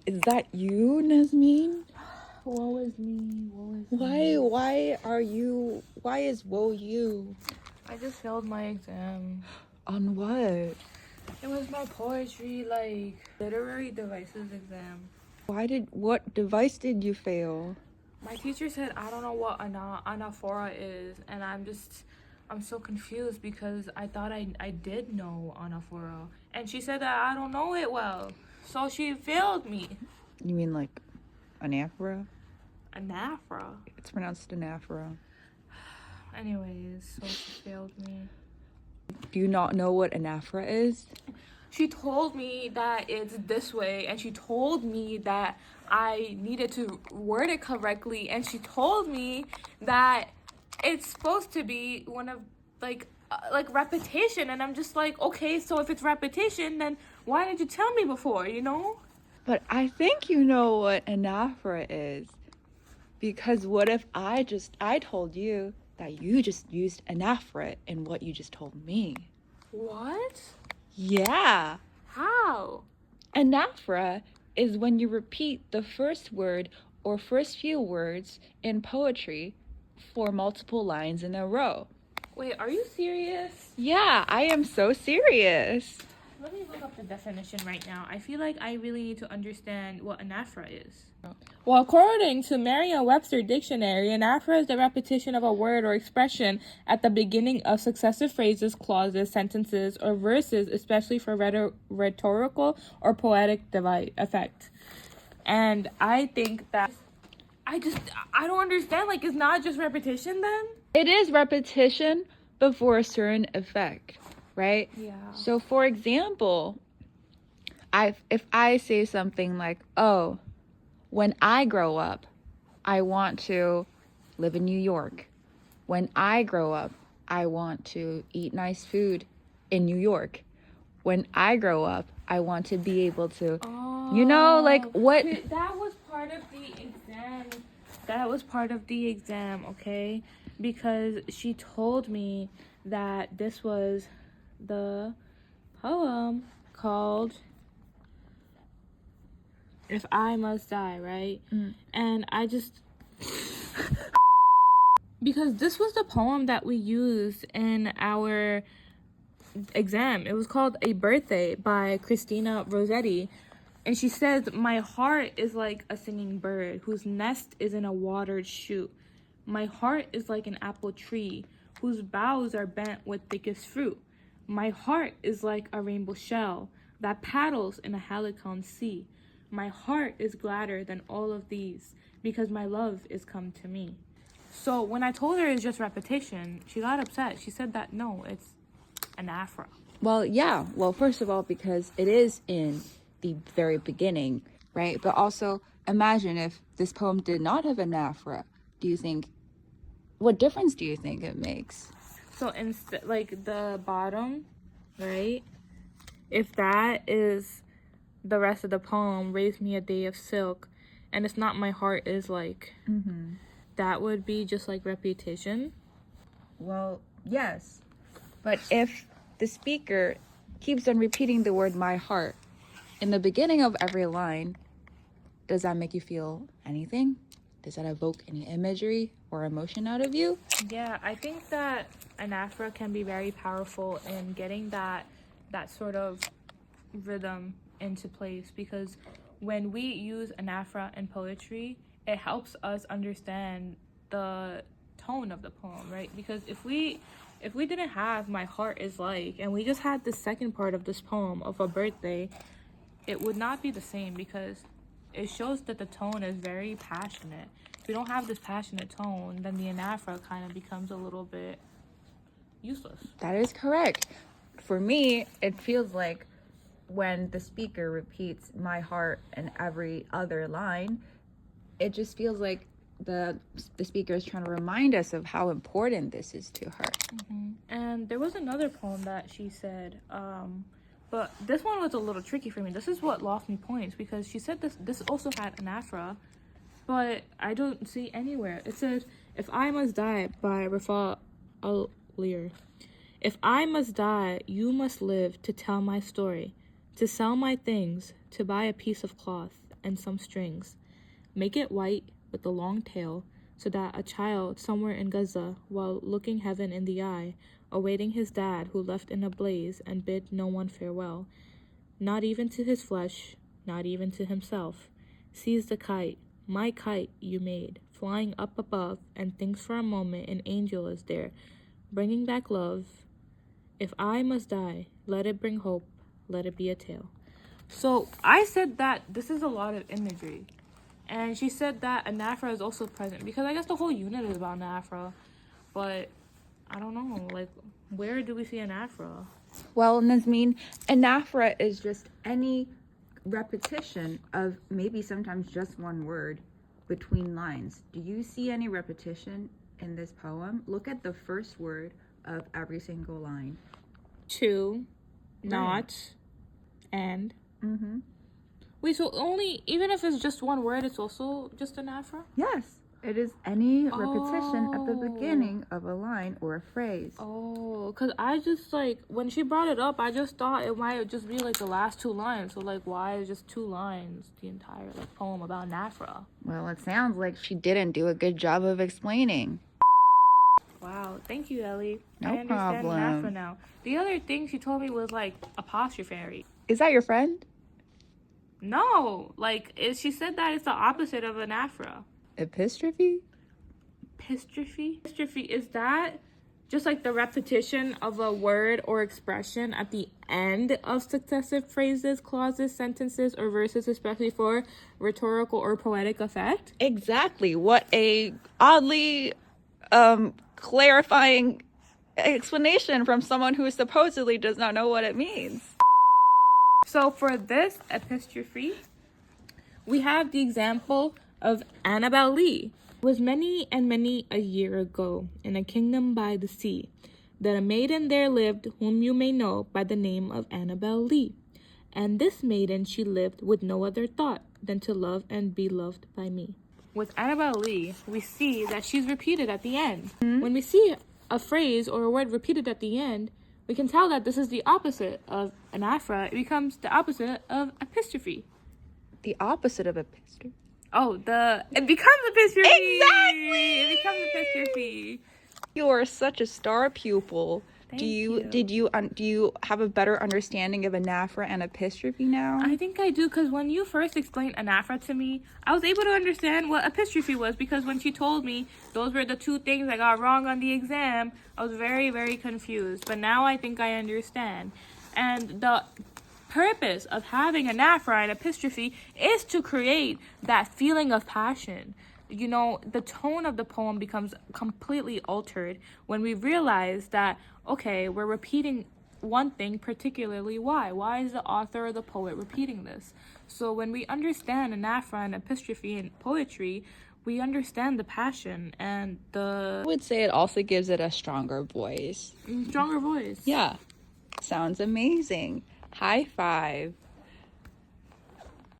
Is that you, Nazmeen? Woe is me. Why is woe you? I just failed my exam. On what? It was my poetry, literary devices exam. What device did you fail? My teacher said I don't know what anaphora is, and I'm so confused because I thought I did know anaphora, and she said that I don't know it well, so she failed me. You mean like anaphora? Anaphora? It's pronounced anaphora. Anyways, so she failed me. Do you not know what anaphora is? She told me that it's this way, and she told me that I needed to word it correctly, and she told me that it's supposed to be one of like repetition, and I'm just like, okay, so if it's repetition, then why didn't you tell me before, you know? But I think you know what anaphora is. Because what if I told you that you just used anaphora in what you just told me? What? Yeah. How? Anaphora is when you repeat the first word or first few words in poetry for multiple lines in a row. Wait, are you serious? Yeah, I am so serious. Let me look up the definition right now. I feel like I really need to understand what anaphora is. Well, according to Merriam-Webster Dictionary, anaphora is the repetition of a word or expression at the beginning of successive phrases, clauses, sentences, or verses, especially for rhetorical or poetic effect. And I think that I don't understand. Like, it's not just repetition then? It is repetition, but for a certain effect, right? Yeah. So, for example, if I say something like, oh, when I grow up, I want to live in New York. When I grow up, I want to eat nice food in New York. When I grow up, I want to be able to, what? That was part of the exam. That was part of the exam, okay? Because she told me that this was the poem called If I Must Die, right? And I just... because this was the poem that we used in our exam. It was called A Birthday by Christina Rossetti. And she says, my heart is like a singing bird whose nest is in a watered shoot. My heart is like an apple tree whose boughs are bent with thickest fruit. My heart is like a rainbow shell that paddles in a halcyon sea. My heart is gladder than all of these because my love is come to me. So when I told her it's just repetition, she got upset. She said that no, it's anaphora. Well, yeah. Well, first of all, because it is in the very beginning, right? But also, imagine if this poem did not have anaphora. What difference do you think it makes? So instead, like the bottom, right? If that is the rest of the poem, raise me a day of silk, and it's not my heart is like, that would be just like repetition. Well, yes. But if the speaker keeps on repeating the word my heart in the beginning of every line, does that make you feel anything? Does that evoke any imagery or emotion out of you? Yeah, I think that anaphora can be very powerful in getting that sort of rhythm into place, because when we use anaphora in poetry, it helps us understand the tone of the poem, right? Because if we didn't have my heart is like, and we just had the second part of this poem of a birthday, it would not be the same, because it shows that the tone is very passionate. If you don't have this passionate tone, then the anaphora kind of becomes a little bit useless. That is correct. For me, it feels like when the speaker repeats my heart in every other line, it just feels like the speaker is trying to remind us of how important this is to her. And there was another poem that she said, but this one was a little tricky for me. This is what lost me points, because she said this also had anaphora, but I don't see anywhere. It says, If I Must Die by Rafa Al-Lear. If I must die, you must live to tell my story, to sell my things, to buy a piece of cloth, and some strings. Make it white with a long tail, so that a child somewhere in Gaza, while looking heaven in the eye, awaiting his dad who left in a blaze and bid no one farewell, not even to his flesh, not even to himself, sees the kite, my kite you made, flying up above, and thinks for a moment an angel is there, bringing back love. If I must die, let it bring hope, let it be a tale. So I said that this is a lot of imagery. And she said that Anaphora is also present, because I guess the whole unit is about Anaphora. But I don't know, like, where do we see Anaphora? Well, Nazmeen, anaphora is just any repetition of maybe sometimes just one word between lines. Do you see any repetition in this poem? Look at the first word of every single line. To, not, and. Mm-hmm. Wait, so only, even if it's just one word, it's also just Anaphora? Yes, it is any repetition at the beginning of a line or a phrase. Oh, because I just, like, when she brought it up, I just thought it might just be, like, the last two lines. So, like, why is just 2 lines the entire, like, poem about Anaphora? Well, it sounds like she didn't do a good job of explaining. Wow, thank you, Ellie. No I understand problem. Anaphora now. The other thing she told me was, like, apostrophe. Is that your friend? No, like, she said that it's the opposite of Anaphora. Epistrophe? Epistrophe? Epistrophe, is that just like the repetition of a word or expression at the end of successive phrases, clauses, sentences, or verses, especially for rhetorical or poetic effect? Exactly. What a oddly clarifying explanation from someone who supposedly does not know what it means. So for this epistrophe, we have the example of Annabel Lee. It was many and many a year ago, in a kingdom by the sea, that a maiden there lived whom you may know by the name of Annabel Lee. And this maiden she lived with no other thought than to love and be loved by me. With Annabel Lee, we see that she's repeated at the end. Mm-hmm. When we see a phrase or a word repeated at the end, we can tell that this is the opposite of anaphora. It becomes the opposite of epistrophe. The opposite of epistrophe? Oh, it becomes epistrophe. Exactly. It becomes epistrophe. You are such a star pupil. Thank do you. Do you have a better understanding of anaphora and epistrophe now? I think I do, because when you first explained anaphora to me, I was able to understand what epistrophe was, because when she told me those were the 2 things I got wrong on the exam, I was very, very confused. But now I think I understand. And the purpose of having anaphora and epistrophe is to create that feeling of passion. You know, the tone of the poem becomes completely altered when we realize that, okay, we're repeating one thing, particularly why. Why is the author or the poet repeating this? So when we understand anaphora and epistrophe in poetry, we understand the passion and I would say it also gives it a stronger voice. Stronger voice. Yeah. Sounds amazing. High five.